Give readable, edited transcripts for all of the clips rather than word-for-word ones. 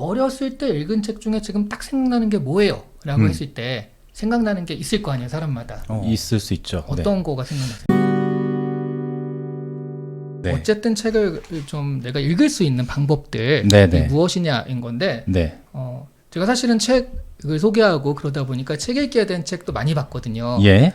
어렸을 때 읽은 책 중에 지금 딱 생각나는 게 뭐예요? 라고 했을 때 생각나는 게 있을 거 아니에요, 사람마다. 있을 수 있죠. 어떤 거가 생각나세요? 네. 어쨌든 책을 좀 내가 읽을 수 있는 방법들이 네네. 무엇이냐인 건데, 네. 제가 사실은 책을 소개하고 그러다 보니까 책 읽기에 대한 책도 많이 봤거든요. 예.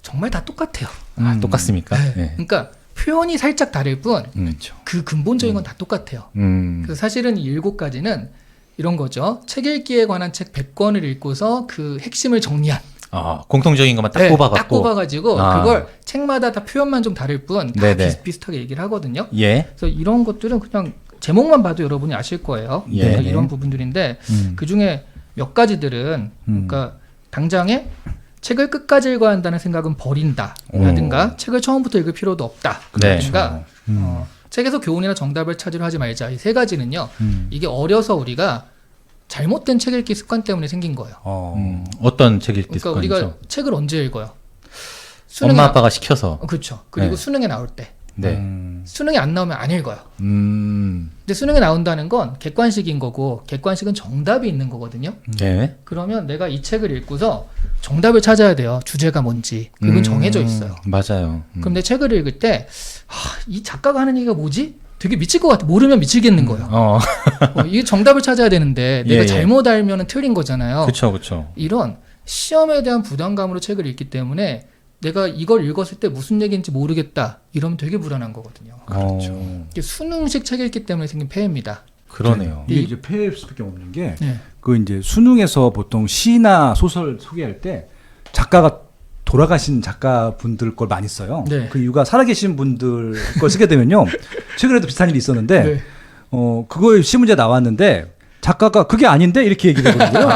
정말 다 똑같아요. 아, 똑같습니까? 네. 네. 그러니까 표현이 살짝 다를 뿐, 그렇죠. 그 근본적인 건 다 똑같아요. 그래서 사실은 이 7가지는 이런 거죠. 책 읽기에 관한 책 100권을 읽고서 그 핵심을 정리한. 공통적인 것만 딱 네, 뽑아갖고. 딱 뽑아가지고 그걸 책마다 다 표현만 좀 다를 뿐 다 비슷비슷하게 얘기를 하거든요. 예. 그래서 이런 것들은 그냥 제목만 봐도 여러분이 아실 거예요. 예. 그래서 이런 부분들인데 그 중에 몇 가지들은 그러니까 당장에 책을 끝까지 읽어야 한다는 생각은 버린다 라든가 책을 처음부터 읽을 필요도 없다 라든가 책에서 교훈이나 정답을 찾으려 하지 말자. 이 3가지는요. 이게 어려서 우리가 잘못된 책 읽기 습관 때문에 생긴 거예요. 어떤 책 읽기 그러니까 습관이죠? 우리가 책을 언제 읽어요? 엄마 아빠가 시켜서. 그렇죠. 그리고 네. 수능에 나올 때. 네. 수능에 안 나오면 안 읽어요. 근데 수능에 나온다는 건 객관식인 거고 객관식은 정답이 있는 거거든요. 네. 그러면 내가 이 책을 읽고서 정답을 찾아야 돼요. 주제가 뭔지. 그건 정해져 있어요. 맞아요. 그럼 내 책을 읽을 때 이 작가가 하는 얘기가 뭐지? 되게 미칠 것 같아. 모르면 미치겠는 거예요. 이게 정답을 찾아야 되는데 내가 잘못 알면 틀린 거잖아요. 그렇죠. 이런 시험에 대한 부담감으로 책을 읽기 때문에 내가 이걸 읽었을 때 무슨 얘기인지 모르겠다. 이러면 되게 불안한 거거든요. 그렇죠. 이게 수능식 책 읽기 때문에 생긴 폐해입니다. 그러네요. 이게 이제 폐해일 수밖에 없는 게, 네. 그 이제 수능에서 보통 시나 소설 소개할 때 작가가 돌아가신 작가분들 걸 많이 써요. 네. 그 이유가 살아계신 분들 걸 쓰게 되면요. 최근에도 비슷한 일이 있었는데, 네. 그거에 시문제 나왔는데 작가가 그게 아닌데 이렇게 얘기를 하거든요.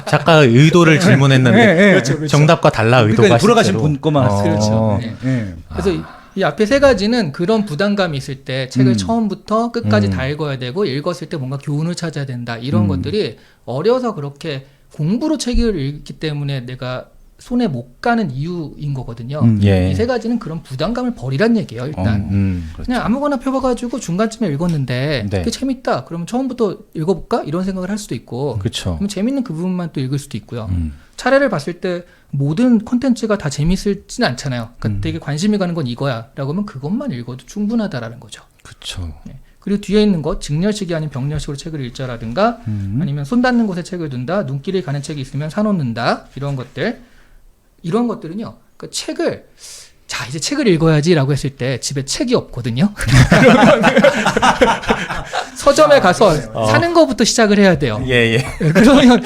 작가의 의도를 질문했는데 네. 그렇죠. 정답과 달라 의도가 그러니까 돌아가신 실제로. 분 것만 그렇죠. 네. 네. 그래서 이 앞에 3가지는 그런 부담감이 있을 때 책을 처음부터 끝까지 다 읽어야 되고 읽었을 때 뭔가 교훈을 찾아야 된다. 이런 것들이 어려서 그렇게 공부로 책을 읽기 때문에 내가 손에 못 가는 이유인 거거든요. 예. 이 3가지는 그런 부담감을 버리란 얘기예요. 일단 그렇죠. 그냥 아무거나 펴봐가지고 중간쯤에 읽었는데 네. 그게 재밌다. 그러면 처음부터 읽어볼까? 이런 생각을 할 수도 있고 그렇죠. 그럼 재밌는 그 부분만 또 읽을 수도 있고요. 차례를 봤을 때 모든 콘텐츠가 다 재밌을진 않잖아요. 그러니까 되게 관심이 가는 건 이거야 라고 하면 그것만 읽어도 충분하다라는 거죠. 그렇죠. 그리고 뒤에 있는 것 직렬식이 아닌 병렬식으로 책을 읽자라든가 아니면 손 닿는 곳에 책을 둔다, 눈길이 가는 책이 있으면 사놓는다, 이런 것들은요. 그러니까 책을 자 이제 책을 읽어야지라고 했을 때 집에 책이 없거든요. 그러면 서점에 가서 사는 것부터 시작을 해야 돼요. 예. 그러면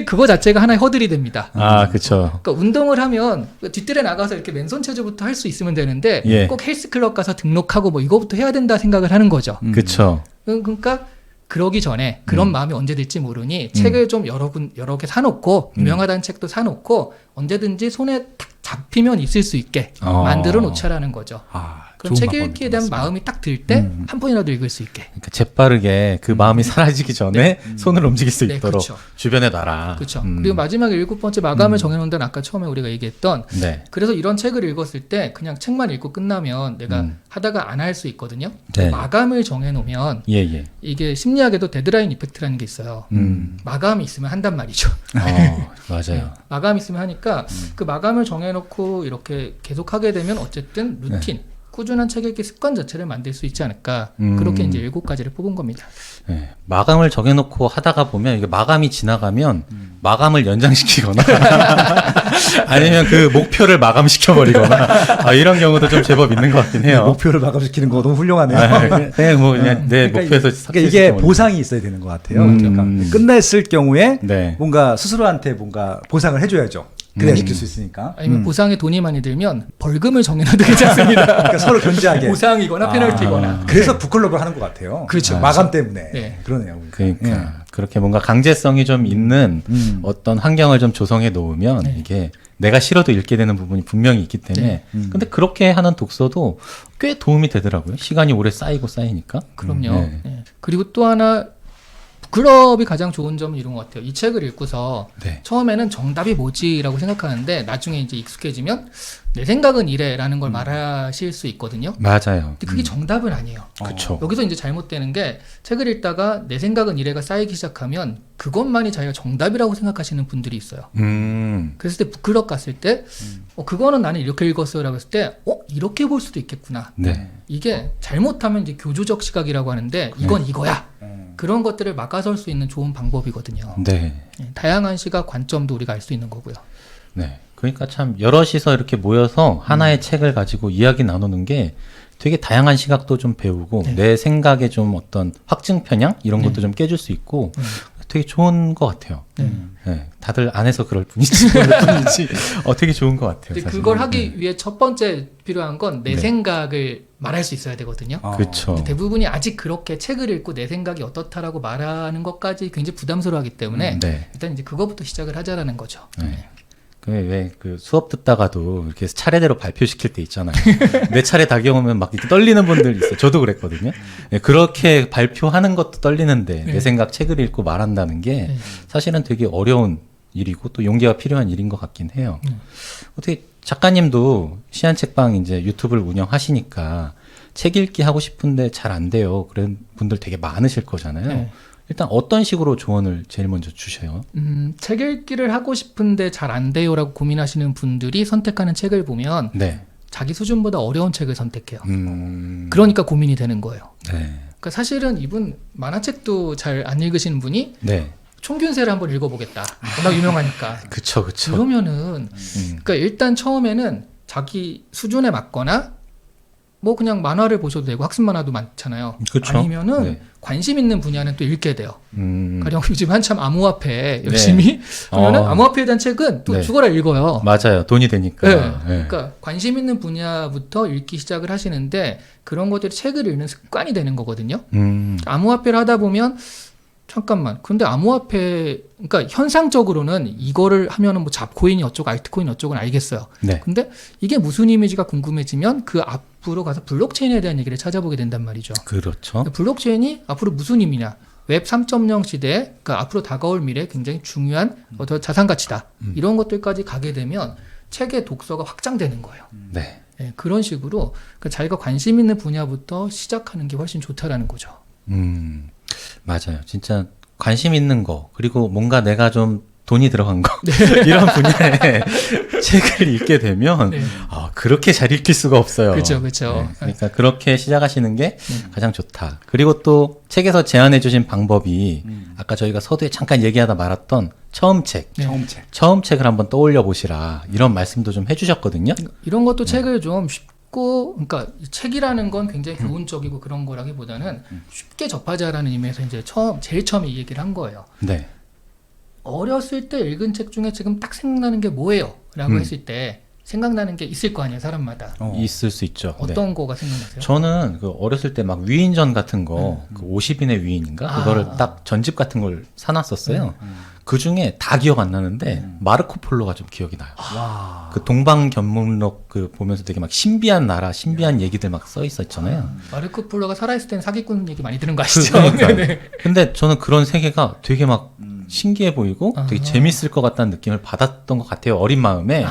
그거 자체가 하나의 허들이 됩니다. 그렇죠. 그러니까 운동을 하면 뒷뜰에 나가서 이렇게 맨손 체조부터 할 수 있으면 되는데 예. 꼭 헬스클럽 가서 등록하고 뭐 이거부터 해야 된다 생각을 하는 거죠. 그렇죠. 그러니까 그러기 전에 그런 마음이 언제 들지 모르니 책을 좀 여러 개 사놓고 유명하다는 책도 사놓고 언제든지 손에 탁 잡히면 있을 수 있게 만들어 놓자라는 거죠. 그럼 책 읽기에 대한 마음이 딱 들 때 한 번이라도 읽을 수 있게. 그러니까 재빠르게 그 마음이 사라지기 전에 손을 움직일 수 네, 있도록 그렇죠. 주변에 놔라. 그렇죠. 그리고 마지막에 7번째 마감을 정해놓는다는 아까 처음에 우리가 얘기했던 네. 그래서 이런 책을 읽었을 때 그냥 책만 읽고 끝나면 내가 하다가 안 할 수 있거든요. 네. 마감을 정해놓으면 예. 이게 심리학에도 데드라인 이펙트라는 게 있어요. 마감이 있으면 한단 말이죠. 맞아요. 마감이 있으면 하니까 그 마감을 정해놓고 이렇게 계속하게 되면 어쨌든 루틴, 꾸준한 책 읽기 습관 자체를 만들 수 있지 않을까. 그렇게 이제 7가지를 뽑은 겁니다. 네. 마감을 정해놓고 하다가 보면 이게 마감이 지나가면 마감을 연장시키거나 아니면 그 목표를 마감시켜버리거나 이런 경우도 좀 제법 있는 것 같긴 해요. 목표를 마감시키는 거 너무 훌륭하네요. 그냥 내 목표에서 그러니까 이게 보상이 있어야 되는 것 같아요. 그러니까 끝냈을 경우에 네. 뭔가 스스로한테 뭔가 보상을 해줘야죠. 그래야 시킬 수 있으니까. 아니면 보상에 돈이 많이 들면 벌금을 정해놔도 괜찮습니다. 그러니까 서로 견제하게. 보상이거나 페널티거나. 그래서 북클럽을 하는 것 같아요. 그렇죠. 마감 때문에. 네. 그러네요. 그러니까 그렇게 뭔가 강제성이 좀 있는 어떤 환경을 좀 조성해 놓으면 이게 내가 싫어도 읽게 되는 부분이 분명히 있기 때문에 근데 그렇게 하는 독서도 꽤 도움이 되더라고요. 시간이 오래 쌓이니까. 그럼요. 네. 그리고 또 하나 북클럽이 가장 좋은 점은 이런 것 같아요. 이 책을 읽고서 네. 처음에는 정답이 뭐지라고 생각하는데 나중에 이제 익숙해지면 내 생각은 이래라는 걸 말하실 수 있거든요. 맞아요. 근데 그게 정답은 아니에요. 그쵸. 여기서 이제 잘못되는 게 책을 읽다가 내 생각은 이래가 쌓이기 시작하면 그것만이 자기가 정답이라고 생각하시는 분들이 있어요. 그랬을 때 북클럽 갔을 때 그거는 나는 이렇게 읽었어요라고 했을 때 이렇게 볼 수도 있겠구나. 네. 이게 잘못하면 이제 교조적 시각이라고 하는데 이건 이거야. 그런 것들을 막아설 수 있는 좋은 방법이거든요. 네. 다양한 시각 관점도 우리가 알 수 있는 거고요. 네. 그러니까 참 여럿이서 이렇게 모여서 하나의 책을 가지고 이야기 나누는 게 되게 다양한 시각도 좀 배우고 네. 내 생각에 좀 어떤 확증 편향 이런 것도 좀 깨줄 수 있고 되게 좋은 것 같아요. 네. 다들 안 해서 그럴 뿐이지 되게 좋은 것 같아요. 근데 사실. 그걸 하기 위해 첫 번째 필요한 건 내 네. 생각을 말할 수 있어야 되거든요. 그렇죠. 근데 대부분이 아직 그렇게 책을 읽고 내 생각이 어떻다라고 말하는 것까지 굉장히 부담스러워하기 때문에 네. 일단 이제 그거부터 시작을 하자라는 거죠. 네. 그 수업 듣다가도 이렇게 차례대로 발표시킬 때 있잖아요. 내 차례 다가오면 막 이렇게 떨리는 분들 있어요. 저도 그랬거든요. 네, 그렇게 발표하는 것도 떨리는데 네. 내 생각 책을 읽고 말한다는 게 네. 사실은 되게 어려운 일이고 또 용기가 필요한 일인 것 같긴 해요. 어떻게 작가님도 시안책방 이제 유튜브를 운영하시니까 책 읽기 하고 싶은데 잘 안 돼요. 그런 분들 되게 많으실 거잖아요. 네. 일단 어떤 식으로 조언을 제일 먼저 주셔요? 책 읽기를 하고 싶은데 잘 안 돼요라고 고민하시는 분들이 선택하는 책을 보면 네. 자기 수준보다 어려운 책을 선택해요. 음. 그러니까 고민이 되는 거예요. 네. 그러니까 사실은 이분 만화책도 잘 안 읽으시는 분이 네. 총균세를 한번 읽어보겠다. 워낙 유명하니까. 그쵸. 그러면은 그러니까 일단 처음에는 자기 수준에 맞거나 뭐 그냥 만화를 보셔도 되고 학습 만화도 많잖아요. 그쵸. 아니면은 네. 관심 있는 분야는 또 읽게 돼요. 가령 요즘 한참 암호화폐 네. 열심히 하면은 어. 암호화폐에 대한 책은 또 네. 죽어라 읽어요. 맞아요. 돈이 되니까. 네. 네. 그러니까 관심 있는 분야부터 읽기 시작을 하시는데 그런 것들이 책을 읽는 습관이 되는 거거든요. 암호화폐를 하다 보면 잠깐만. 근데 암호화폐, 그러니까 현상적으로는 이거를 하면은 뭐 잡코인이 어쩌고 알트코인이 어쩌고는 알겠어요. 네. 근데 이게 무슨 이미지가 궁금해지면 그 앞으로 가서 블록체인에 대한 얘기를 찾아보게 된단 말이죠. 그렇죠. 블록체인이 앞으로 무슨 의미냐? 웹 3.0 시대에 그러니까 앞으로 다가올 미래 굉장히 중요한 어떤 자산 가치다. 이런 것들까지 가게 되면 책의 독서가 확장되는 거예요. 네. 네, 그런 식으로 그러니까 자기가 관심 있는 분야부터 시작하는 게 훨씬 좋다라는 거죠. 맞아요. 진짜 관심 있는 거, 그리고 뭔가 내가 좀 돈이 들어간 거, 이런 분야의 책을 읽게 되면, 네. 그렇게 잘 읽힐 수가 없어요. 그렇죠. 네, 그러니까 그렇게 시작하시는 게 가장 좋다. 그리고 또 책에서 제안해 주신 방법이, 아까 저희가 서두에 잠깐 얘기하다 말았던 처음 책. 네. 처음 책. 책을 한번 떠올려 보시라. 이런 말씀도 좀 해주셨거든요. 이런 것도 책을 좀 쉽고, 그러니까 책이라는 건 굉장히 교훈적이고 그런 거라기보다는 쉽게 접하자라는 의미에서 이제 제일 처음에 이 얘기를 한 거예요. 네. 어렸을 때 읽은 책 중에 지금 딱 생각나는 게 뭐예요? 라고 했을 때 생각나는 게 있을 거 아니에요, 사람마다. 있을 수 있죠. 네. 어떤 거가 생각나세요? 저는 그 어렸을 때 막 위인전 같은 거, 그 50인의 위인인가? 그거를 딱 전집 같은 걸 사놨었어요. 그 중에 다 기억 안 나는데, 마르코 폴로가 좀 기억이 나요. 와. 그 동방견문록 그 보면서 되게 막 신비한 나라, 신비한 얘기들 막 써 있었잖아요. 마르코 폴로가 살아있을 때는 사기꾼 얘기 많이 들은 거 아시죠? 그러니까요. 네. 근데 저는 그런 세계가 되게 막 신기해 보이고 되게 재밌을 것 같다는 느낌을 받았던 것 같아요. 어린 마음에.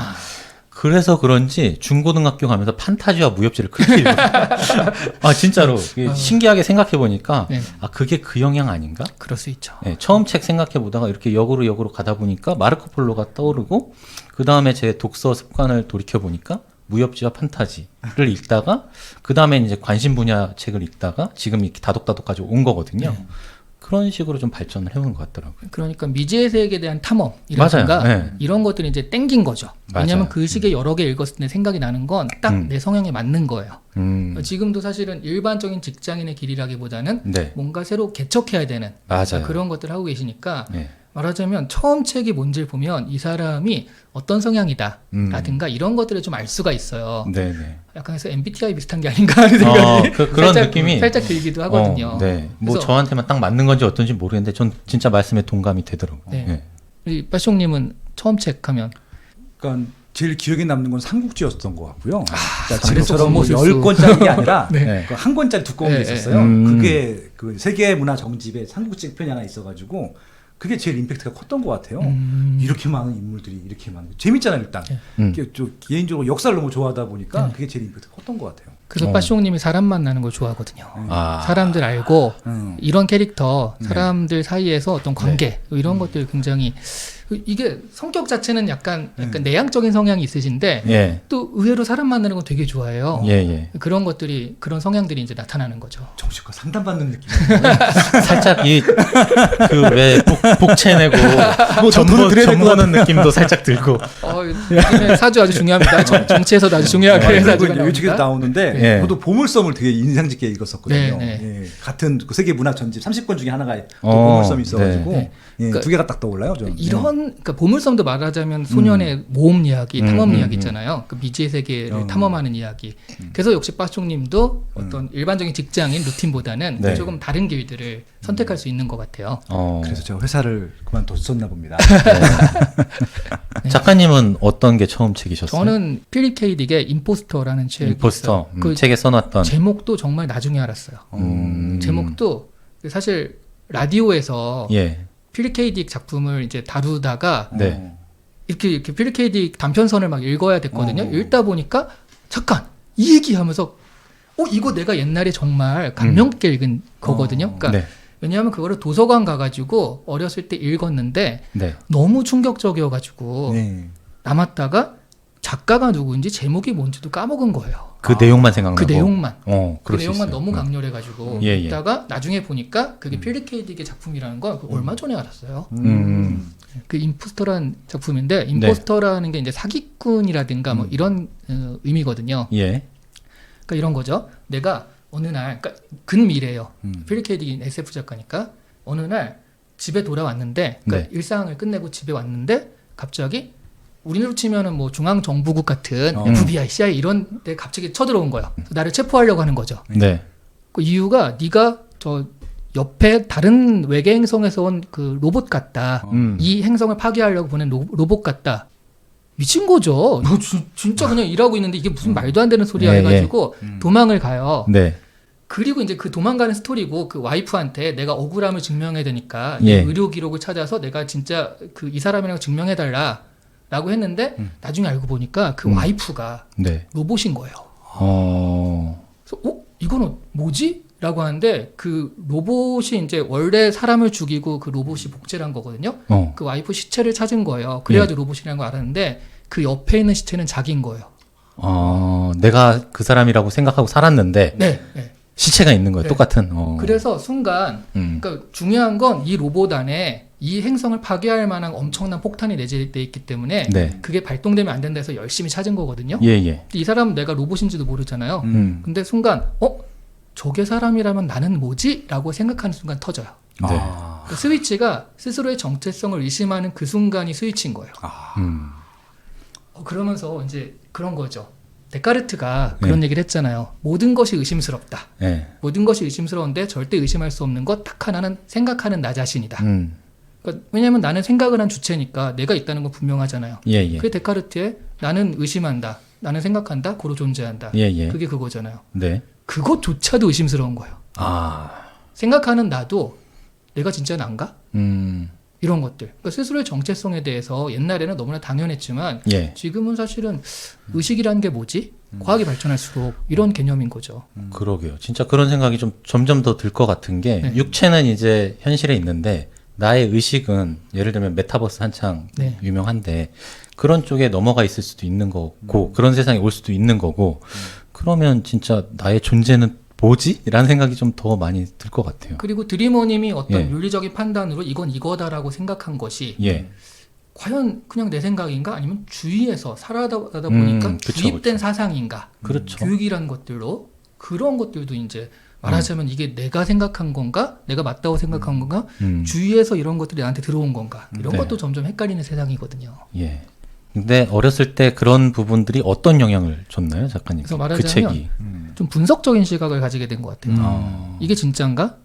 그래서 그런지 중고등학교 가면서 판타지와 무협지를 그렇게 읽었어요. 진짜로. 신기하게 생각해 보니까 네. 그게 그 영향 아닌가? 그럴 수 있죠. 네, 처음 책 생각해 보다가 이렇게 역으로 가다 보니까 마르코 폴로가 떠오르고 그 다음에 제 독서 습관을 돌이켜 보니까 무협지와 판타지를 읽다가 그 다음에 이제 관심 분야 책을 읽다가 지금 이렇게 다독다독까지 온 거거든요. 그런 식으로 좀 발전을 해온 것 같더라고요. 그러니까 미지의 세계에 대한 탐험이라든가 맞아요. 네. 이런 것들이 이제 땡긴 거죠. 왜냐하면 맞아요. 그 시기에 여러 개 읽었을 때 생각이 나는 건 딱 내 성향에 맞는 거예요. 지금도 사실은 일반적인 직장인의 길이라기보다는 네. 뭔가 새로 개척해야 되는 맞아요. 그런 것들을 하고 계시니까 네. 말하자면 처음 책이 뭔지를 보면 이 사람이 어떤 성향이다 라든가 이런 것들을 좀 알 수가 있어요. 네네. 약간 해서 MBTI 비슷한 게 아닌가 하는 생각이 그런 느낌이 살짝 들기도 하거든요. 네. 뭐 그래서- 저한테만 딱 맞는 건지 어떤지 모르겠는데 전 진짜 말씀에 동감이 되더라고요. 네. 네. 우리 빠숑님은 처음 책 하면 그러니까 제일 기억에 남는 건 삼국지였던 것 같고요. 그러니까 삼국지 지금처럼 뭐 검어술수. 10권짜리 게 아니라 네. 그 한 권짜리 두꺼운 게 네, 있었어요. 네. 그게 그 세계 문화 정집에 삼국지 편이 하나 있어가지고 그게 제일 임팩트가 컸던 것 같아요. 이렇게 많은 인물들이 이렇게 많은 재밌잖아요 일단. 저 개인적으로 역사를 너무 좋아하다 보니까 그게 제일 임팩트가 컸던 것 같아요. 그래서 빠숑님이 사람 만나는 걸 좋아하거든요. 아. 사람들 알고 이런 캐릭터, 사람들 사이에서 어떤 관계 이런 것들 굉장히 이게 성격 자체는 약간 내향적인 성향이 있으신데 예. 또 의외로 사람 만나는 건 되게 좋아해요. 예, 예. 그런 것들이 그런 성향들이 이제 나타나는 거죠. 정신과 상담받는 느낌. 살짝 그 왜 복채내고 뭐 돈을 드려야 될것 전보는 느낌도 살짝 들고. 요즘에 사주 아주 중요합니다. 정치에서도 아주 중요하게 사주가 이제 요즘에 나오는데 예. 저도 보물섬을 되게 인상 깊게 읽었었거든요. 네, 네. 예. 같은 그 세계 문학 전집 30권 중에 하나가 또 보물섬이 있어가지고 네. 예, 그러니까 두 개가 딱 떠올라요. 저는. 그러니까 보물섬도 말하자면 소년의 모험 이야기, 탐험 이야기 있잖아요. 그 미지의 세계를 탐험하는 이야기. 그래서 역시 빠숑님도 어떤 일반적인 직장인 루틴보다는 네. 조금 다른 길들을 선택할 수 있는 것 같아요. 그래서 제가 회사를 그만뒀었나 봅니다. 작가님은 어떤 게 처음 책이셨어요? 저는 필립 K. 딕의 임포스터라는 책이 임포스터. 있어요. 그 책에 써놨던. 제목도 정말 나중에 알았어요. 제목도 사실 라디오에서 예. 필립 K. 딕 작품을 이제 다루다가 네. 이렇게 필립 K. 딕 단편선을 막 읽어야 됐거든요. 읽다 보니까 잠깐 이 얘기하면서 이거 내가 옛날에 정말 감명 깊게 읽은 거거든요. 그러니까 네. 왜냐하면 그거를 도서관 가가지고 어렸을 때 읽었는데 네. 너무 충격적이어가지고 네. 남았다가 작가가 누구인지 제목이 뭔지도 까먹은 거예요. 그 내용만 생각나고. 그 내용만. 그 그럴 수 내용만 있어요. 너무 강렬해가지고 예, 예. 읽다가 나중에 보니까 그게 필립 K. 딕의 작품이라는 걸 얼마 전에 알았어요. 그 임포스터라는 작품인데 임포스터라는 게 이제 사기꾼이라든가 뭐 이런 의미거든요. 예. 그러니까 이런 거죠. 내가 어느 날, 그러니까 근미래예요. 필립 K. 딕이 SF 작가니까 어느 날 집에 돌아왔는데, 그러니까 네. 일상을 끝내고 집에 왔는데 갑자기 우리로 치면은 뭐 중앙정부국 같은 FBI, CIA 이런 데 갑자기 쳐들어온 거예요. 그래서 나를 체포하려고 하는 거죠. 네. 그 이유가 네가 저 옆에 다른 외계 행성에서 온 그 로봇 같다. 이 행성을 파괴하려고 보낸 로봇 같다. 미친 거죠. 너 진짜 그냥 일하고 있는데 이게 무슨 말도 안 되는 소리야 예, 해가지고 도망을 가요. 네. 그리고 이제 그 도망가는 스토리고 그 와이프한테 내가 억울함을 증명해야 되니까 예. 이 의료 기록을 찾아서 내가 진짜 그 이 사람이라고 증명해달라라고 했는데 나중에 알고 보니까 그 와이프가 네. 로봇인 거예요. 그래서 이거는 뭐지? 라고 하는데 그 로봇이 이제 원래 사람을 죽이고 그 로봇이 복제를 한 거거든요. 그 와이프 시체를 찾은 거예요. 그래가지고 로봇이라는 걸 알았는데 그 옆에 있는 시체는 자기인 거예요. 내가 그 사람이라고 생각하고 살았는데 네. 시체가 있는 거예요. 네. 똑같은. 그래서 순간 그러니까 중요한 건 이 로봇 안에 이 행성을 파괴할 만한 엄청난 폭탄이 내재되어 있기 때문에 네. 그게 발동되면 안 된다 해서 열심히 찾은 거거든요. 예. 이 사람은 내가 로봇인지도 모르잖아요. 근데 순간 저게 사람이라면 나는 뭐지? 라고 생각하는 순간 터져요. 네. 그 스위치가 스스로의 정체성을 의심하는 그 순간이 스위치인 거예요. 그러면서 이제 그런 거죠. 데카르트가 그런 얘기를 했잖아요. 모든 것이 의심스럽다. 네. 모든 것이 의심스러운데 절대 의심할 수 없는 것 딱 하나는 생각하는 나 자신이다. 그러니까 왜냐하면 나는 생각을 한 주체니까 내가 있다는 건 분명하잖아요. 예. 그게 데카르트의 나는 의심한다. 나는 생각한다. 고로 존재한다. 예. 그게 그거잖아요. 네. 그것조차도 의심스러운 거예요. 생각하는 나도 내가 진짜 난가? 이런 것들. 그러니까 스스로의 정체성에 대해서 옛날에는 너무나 당연했지만 예. 지금은 사실은 의식이라는 게 뭐지? 과학이 발전할수록 이런 개념인 거죠. 그러게요. 진짜 그런 생각이 좀 점점 더 들 것 같은 게 네. 육체는 이제 현실에 있는데 나의 의식은 예를 들면 메타버스 한창 네. 유명한데 그런 쪽에 넘어가 있을 수도 있는 거고 그런 세상에 올 수도 있는 거고 그러면 진짜 나의 존재는 뭐지? 라는 생각이 좀 더 많이 들 것 같아요. 그리고 드리머님이 어떤 예. 윤리적인 판단으로 이건 이거다라고 생각한 것이 예. 과연 그냥 내 생각인가? 아니면 주위에서 살아다 보니까 그쵸, 주입된 그쵸. 사상인가? 그렇죠. 교육이라는 것들로 그런 것들도 이제 말하자면 이게 내가 생각한 건가? 내가 맞다고 생각한 건가? 주위에서 이런 것들이 나한테 들어온 건가? 이런 네. 것도 점점 헷갈리는 세상이거든요. 예. 근데 어렸을 때 그런 부분들이 어떤 영향을 줬나요, 작가님? 그래서 그 말하자면 책이. 좀 분석적인 시각을 가지게 된 것 같아요. 이게 진짠가?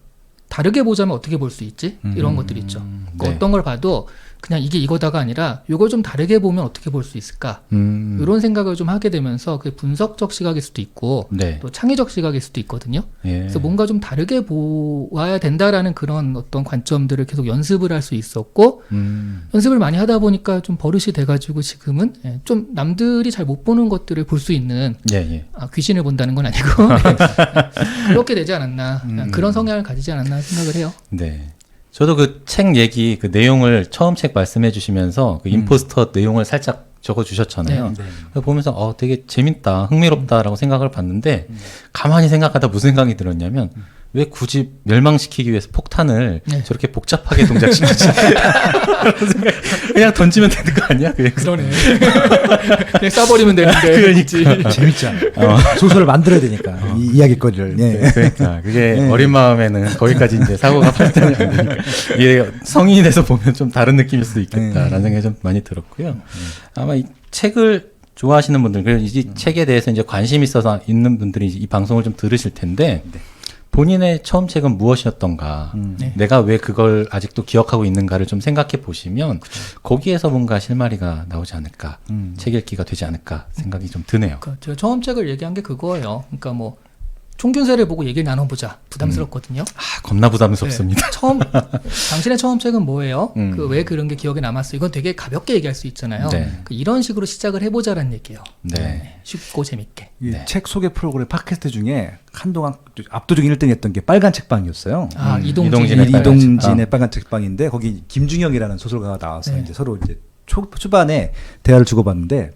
다르게 보자면 어떻게 볼 수 있지? 이런 것들이 있죠. 그러니까 네. 어떤 걸 봐도 그냥 이게 이거다가 아니라 이걸 좀 다르게 보면 어떻게 볼 수 있을까? 이런 생각을 좀 하게 되면서 그게 분석적 시각일 수도 있고 네. 또 창의적 시각일 수도 있거든요. 예. 그래서 뭔가 좀 다르게 보아야 된다라는 그런 어떤 관점들을 계속 연습을 할 수 있었고 연습을 많이 하다 보니까 좀 버릇이 돼가지고 지금은 좀 남들이 잘 못 보는 것들을 볼 수 있는 예, 예. 귀신을 본다는 건 아니고 그렇게 되지 않았나 그런 성향을 가지지 않았나 생각을 해요. 네. 저도 그 책 얘기, 그 내용을 처음 책 말씀해 주시면서 그 임포스터 내용을 살짝 적어 주셨잖아요. 네. 그거 보면서 되게 재밌다, 흥미롭다라고 생각을 봤는데 가만히 생각하다 무슨 생각이 들었냐면 왜 굳이 멸망시키기 위해서 폭탄을 네. 저렇게 복잡하게 동작시키지? 그냥 던지면 되는 거 아니야? 그러네. 그냥 쏴버리면 되는데. 그러니까. 재밌잖아. 소설을 만들어야 되니까 이 이야기거리를. 예. 네, 그러니까 그게 어린 마음에는 거기까지 이제 사고가 발전이 안 되니까 이게 성인이 돼서 보면 좀 다른 느낌일 수도 있겠다라는 생각이 좀 많이 들었고요. 아마 이 책을 좋아하시는 분들, 그리고 이 책에 대해서 이제 관심 있어서 있는 분들이 이 방송을 좀 들으실 텐데 본인의 처음 책은 무엇이었던가, 네. 내가 왜 그걸 아직도 기억하고 있는가를 좀 생각해 보시면 거기에서 뭔가 실마리가 나오지 않을까, 책 읽기가 되지 않을까 생각이 좀 드네요. 그러니까 제가 처음 책을 얘기한 게 그거예요. 그러니까 뭐 총균세를 보고 얘기를 나눠보자. 부담스럽거든요. 겁나 부담스럽습니다. 처음 당신의 처음 책은 뭐예요? 음. 그 왜 그런 게 기억에 남았어? 이건 되게 가볍게 얘기할 수 있잖아요. 네. 이런 식으로 시작을 해보자라는 얘기예요. 네. 쉽고 재밌게. 이 네. 책 소개 프로그램 팟캐스트 중에 한동안 압도적인 1등이 했던 게 빨간 책방이었어요. 이동진의 이동진의 빨간 책방인데 거기 김중영이라는 소설가가 나와서 네. 이제 서로 이제 초반에 대화를 주고받는데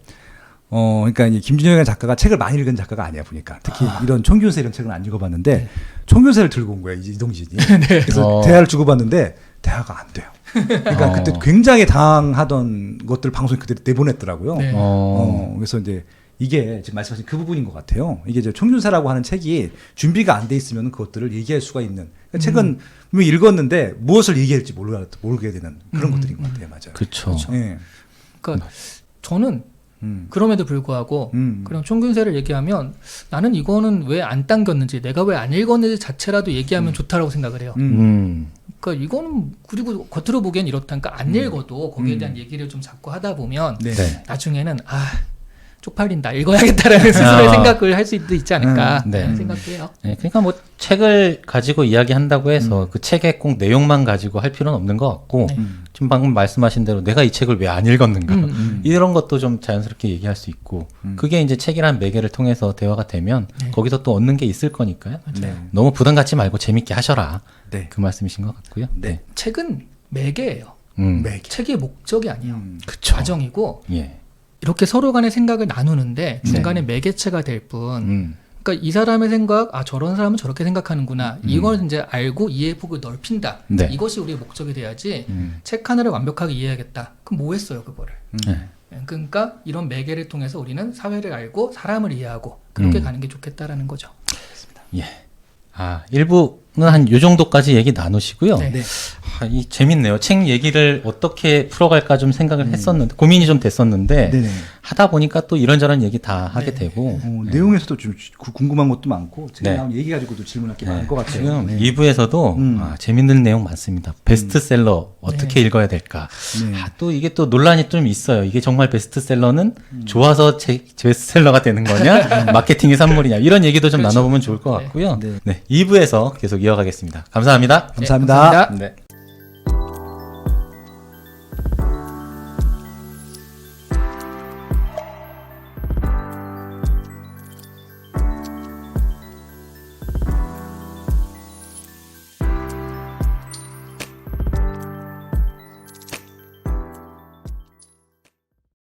그러니까 이제 김준영이라는 작가가 책을 많이 읽은 작가가 아니야 보니까 특히 이런 총균세 이런 책은 안 읽어봤는데 총균세를 들고 온 거야 이동진이. 그래서 대화를 주고받는데 대화가 안 돼요. 그러니까 그때 굉장히 당황하던 것들 방송에 그대로 내보냈더라고요. 네. 그래서 이제 이게 지금 말씀하신 그 부분인 것 같아요. 이게 이제 총균사라고 하는 책이 준비가 안 돼 있으면 그것들을 얘기할 수가 있는. 그러니까 책은 분명히 읽었는데 무엇을 얘기할지 모르게 되는 그런 것들인 것 같아요. 맞아요. 그렇죠. 예. 그러니까 저는 그럼에도 불구하고 그럼 총균세를 얘기하면 나는 이거는 왜 안 당겼는지 내가 왜 안 읽었는지 자체라도 얘기하면 좋다라고 생각을 해요. 그러니까 이거는 그리고 겉으로 보기엔 이렇다. 그러니까 안 읽어도 거기에 대한 얘기를 좀 자꾸 하다 보면 네. 네. 나중에는 쪽팔린다 읽어야겠다라는 스스로의 생각을 할 수도 있지 않을까 네. 라는 생각도 해요. 네, 그러니까 뭐 책을 가지고 이야기한다고 해서 그 책의 꼭 내용만 가지고 할 필요는 없는 것 같고 네. 지금 방금 말씀하신 대로 내가 이 책을 왜 안 읽었는가 이런 것도 좀 자연스럽게 얘기할 수 있고 그게 이제 책이라는 매개를 통해서 대화가 되면 네. 거기서 또 얻는 게 있을 거니까요. 네. 너무 부담 갖지 말고 재밌게 하셔라. 네. 그 말씀이신 것 같고요. 네. 책은 매개예요. 매개. 책의 목적이 아니에요. 그쵸. 과정이고 예. 이렇게 서로 간의 생각을 나누는데 중간에 매개체가 될 뿐. 그러니까 이 사람의 생각, 저런 사람은 저렇게 생각하는구나. 이걸 이제 알고 이해의 폭을 넓힌다. 네. 이것이 우리의 목적이 돼야지 책 하나를 완벽하게 이해하겠다. 그럼 뭐 했어요, 그거를. 네. 그러니까 이런 매개를 통해서 우리는 사회를 알고 사람을 이해하고 그렇게 가는 게 좋겠다라는 거죠. 예. 1부는 한 요 정도까지 얘기 나누시고요. 네. 네. 이 재밌네요. 책 얘기를 어떻게 풀어갈까 좀 생각을 했었는데 고민이 좀 됐었는데 네네. 하다 보니까 또 이런저런 얘기 다 하게 되고 내용에서도 좀 궁금한 것도 많고 네. 나온 얘기 가지고도 질문할 게 많을 것 같아요. 지금 네. 2부에서도 재밌는 내용 많습니다. 베스트셀러 어떻게 읽어야 될까? 네. 또 이게 또 논란이 좀 있어요. 이게 정말 베스트셀러는 좋아서 베스트셀러가 되는 거냐? 마케팅의 산물이냐? 이런 얘기도 좀 그렇죠. 나눠보면 좋을 것 같고요. 네. 네, 2부에서 계속 이어가겠습니다. 감사합니다. 감사합니다. 감사합니다. 네.